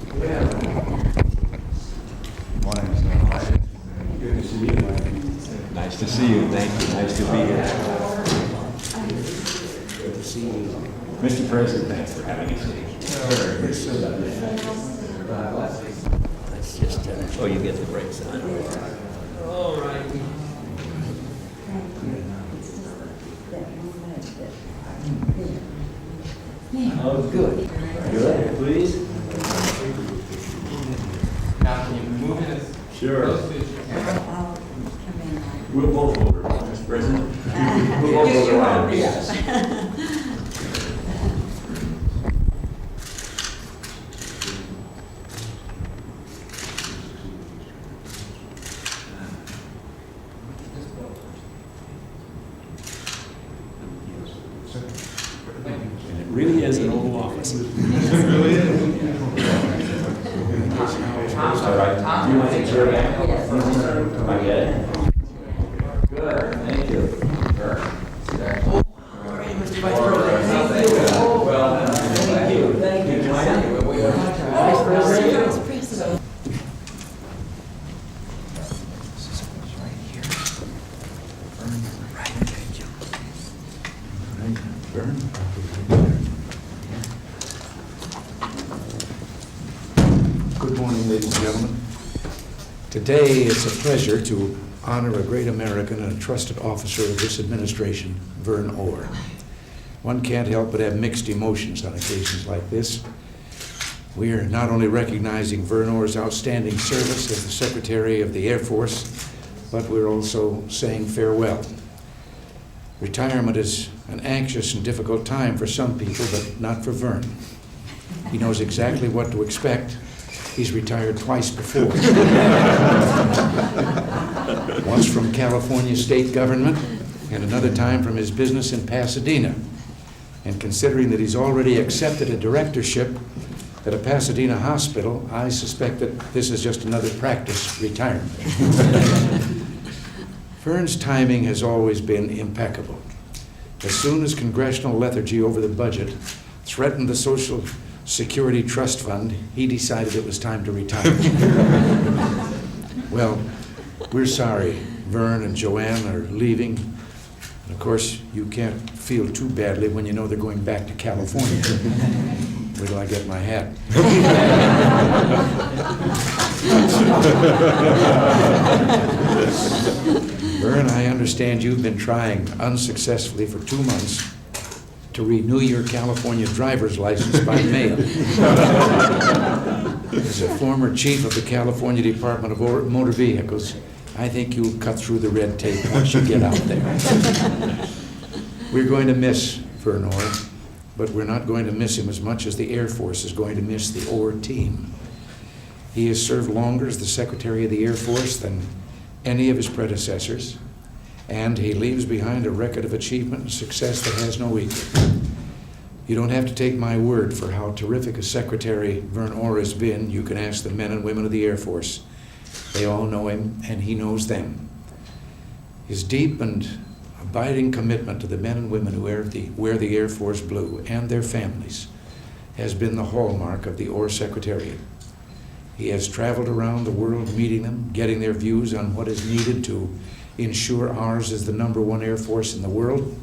Morning. Good to see you. Nice to see you. Thank you. Nice to be here. Good to see you. Mr. President, thanks for having us. Let's just, oh, you get the brakes on. All right. Oh, good. Good, please. Now, can you move it as Sure. close to as you can? We'll both over, Mr. President. We'll both over around. Yes. And it really is an Oval Office. All right. Do you want to take your back? Am I good? Good, thank you. Sure. All right, Mr. Vice President. Well, thank you. Thank you, Joan. Vice President. Good morning, ladies and gentlemen. Today, it's a pleasure to honor a great American and a trusted officer of this administration, Verne Orr. One can't help but have mixed emotions on occasions like this. We are not only recognizing Verne Orr's outstanding service as the Secretary of the Air Force, but we're also saying farewell. Retirement is an anxious and difficult time for some people, but not for Verne. He knows exactly what to expect. He's retired twice before. Once from California state government, and another time from his business in Pasadena. And considering that he's already accepted a directorship at a Pasadena hospital, I suspect that this is just another practice retirement. Verne's timing has always been impeccable. As soon as congressional lethargy over the budget threatened the Social Security Trust Fund, he decided it was time to retire. Well, we're sorry Verne and Joan are leaving. And of course, you can't feel too badly when you know they're going back to California. Wait till I get my hat. Verne, I understand you've been trying unsuccessfully for 2 months to renew your California driver's license by mail. As a former chief of the California Department of Motor Vehicles, I think you'll cut through the red tape once you get out there. We're going to miss Verne Orr, but we're not going to miss him as much as the Air Force is going to miss the Orr team. He has served longer as the Secretary of the Air Force than any of his predecessors, and he leaves behind a record of achievement and success that has no equal. You don't have to take my word for how terrific a secretary Verne Orr has been. You can ask the men and women of the Air Force. They all know him, and he knows them. His deep and abiding commitment to the men and women who wear the Air Force blue and their families has been the hallmark of the Orr Secretariat. He has traveled around the world meeting them, getting their views on what is needed to ensure ours is the #1 Air Force in the world.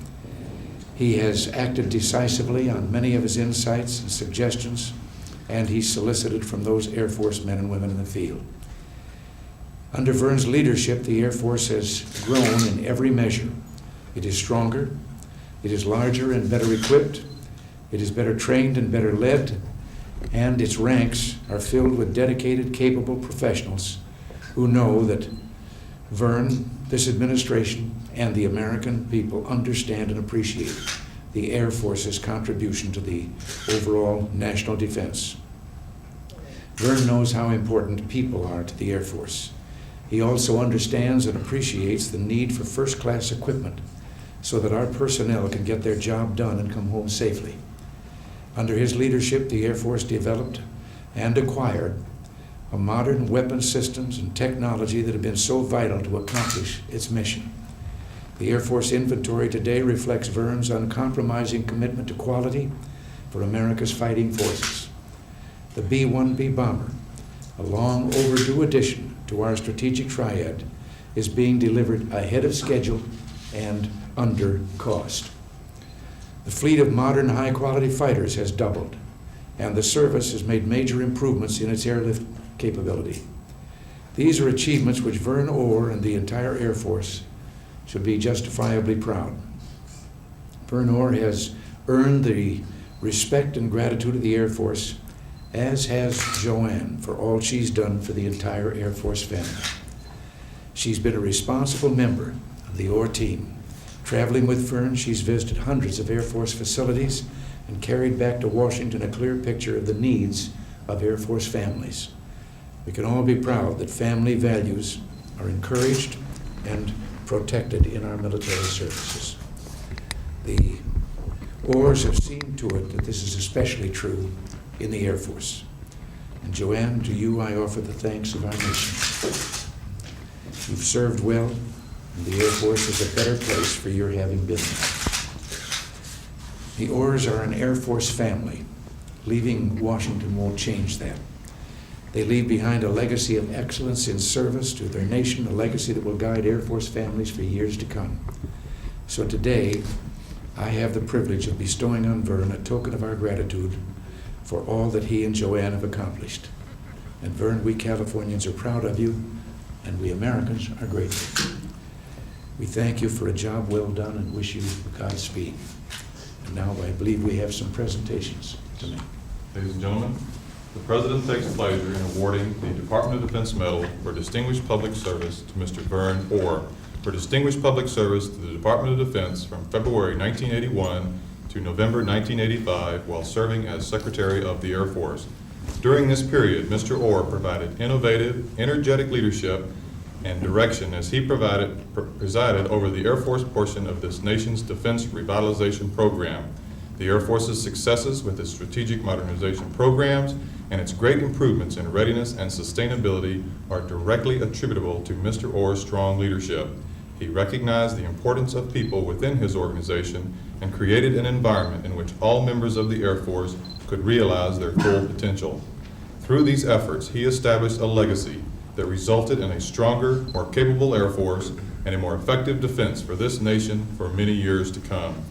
He has acted decisively on many of his insights and suggestions, and he solicited from those Air Force men and women in the field. Under Verne's leadership, the Air Force has grown in every measure. It is stronger, it is larger and better equipped, it is better trained and better led, and its ranks are filled with dedicated, capable professionals who know that Verne, this administration, and the American people understand and appreciate the Air Force's contribution to the overall national defense. Verne knows how important people are to the Air Force. He also understands and appreciates the need for first-class equipment so that our personnel can get their job done and come home safely. Under his leadership, the Air Force developed and acquired a modern weapon systems and technology that have been so vital to accomplish its mission. The Air Force inventory today reflects Verne's uncompromising commitment to quality for America's fighting forces. The B-1B bomber, a long overdue addition to our strategic triad, is being delivered ahead of schedule and under cost. The fleet of modern high-quality fighters has doubled, and the service has made major improvements in its airlift capability. These are achievements which Verne Orr and the entire Air Force should be justifiably proud. Verne Orr has earned the respect and gratitude of the Air Force, as has Joan for all she's done for the entire Air Force family. She's been a responsible member of the Orr team. Traveling with Verne, she's visited hundreds of Air Force facilities and carried back to Washington a clear picture of the needs of Air Force families. We can all be proud that family values are encouraged and protected in our military services. The Orrs have seen to it that this is especially true in the Air Force. And Joanne, to you I offer the thanks of our nation. You've served well, and the Air Force is a better place for your having been there. The Orrs are an Air Force family. Leaving Washington won't change that. They leave behind a legacy of excellence in service to their nation, a legacy that will guide Air Force families for years to come. So today, I have the privilege of bestowing on Verne a token of our gratitude for all that he and Joanne have accomplished. And Verne, we Californians are proud of you, and we Americans are grateful. We thank you for a job well done and wish you Godspeed. And now I believe we have some presentations to make. Ladies and gentlemen, the President takes pleasure in awarding the Department of Defense Medal for Distinguished Public Service to Mr. Verne Orr for distinguished public service to the Department of Defense from February 1981 to November 1985 while serving as Secretary of the Air Force. During this period, Mr. Orr provided innovative, energetic leadership and direction as he presided over the Air Force portion of this nation's defense revitalization program. The Air Force's successes with its strategic modernization programs and its great improvements in readiness and sustainability are directly attributable to Mr. Orr's strong leadership. He recognized the importance of people within his organization and created an environment in which all members of the Air Force could realize their full potential. Through these efforts, he established a legacy that resulted in a stronger, more capable Air Force and a more effective defense for this nation for many years to come.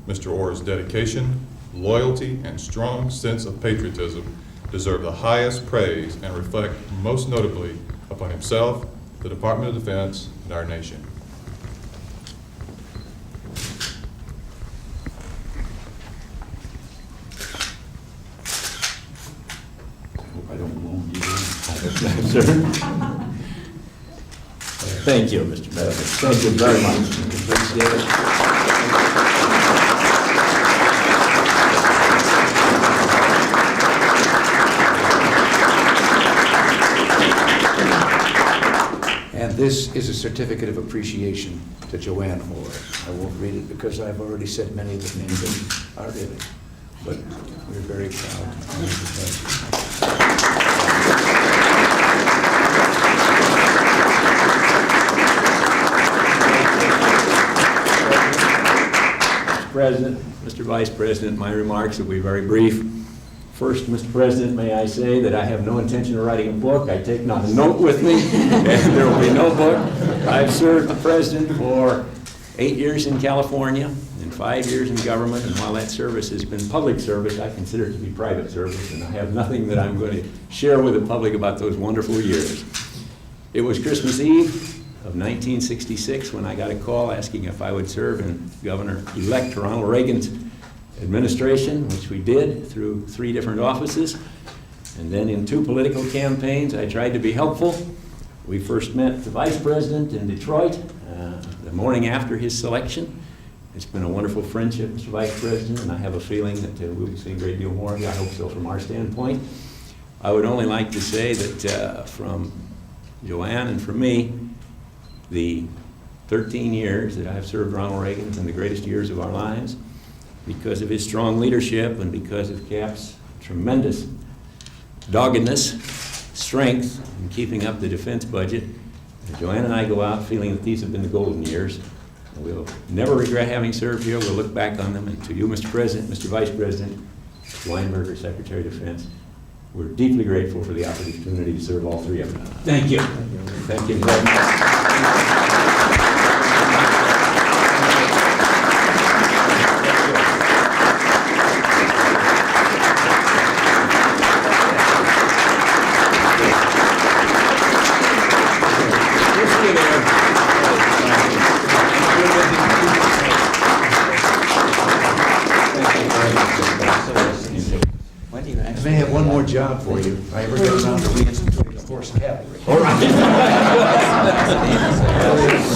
Mr. Orr's dedication, loyalty, and strong sense of patriotism deserve the highest praise and reflect most notably upon himself, the Department of Defense, and our nation. I don't wound you. Sir. Thank you, Mr. President. Thank you very much. Appreciate it. And this is a certificate of appreciation to Joanne Orr. I won't read it because I've already said many of the things that are in it, but we're very proud. President, Mr. Vice President, my remarks will be very brief. First, Mr. President, may I say that I have no intention of writing a book. I take not a note with me, and there will be no book. I've served the President for 8 years in California and 5 years in government, and while that service has been public service, I consider it to be private service, and I have nothing that I'm going to share with the public about those wonderful years. It was Christmas Eve of 1966 when I got a call asking if I would serve in Governor-elect Ronald Reagan's administration, which we did through 3 different offices. And then in 2 political campaigns, I tried to be helpful. We first met the Vice President in Detroit the morning after his selection. It's been a wonderful friendship, Mr. Vice President, and I have a feeling that we'll be seeing a great deal more. I hope so from our standpoint. I would only like to say that from Joanne and from me, the 13 years that I have served Ronald Reagan has been the greatest years of our lives because of his strong leadership and because of Cap's tremendous doggedness, strength in keeping up the defense budget. And Joanne and I go out feeling that these have been the golden years. And we'll never regret having served here. We'll look back on them. And to you, Mr. President, Mr. Vice President, Weinberger, Secretary of Defense, we're deeply grateful for the opportunity to serve all three of them. Thank you. Thank you very much. I may have one more job for you. If I ever get around to reinstituting the horse cavalry.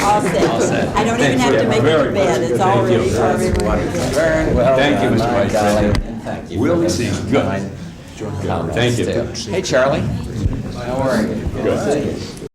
All set. I don't even have to make it to bed, it's all ready for everyone. Very well Thank you, done, Mr. my Vice darling, President. and thank you. We'll for be those seeing. kind Good. comments Thank you. too. Hey, Charlie. How are you? Good to see you.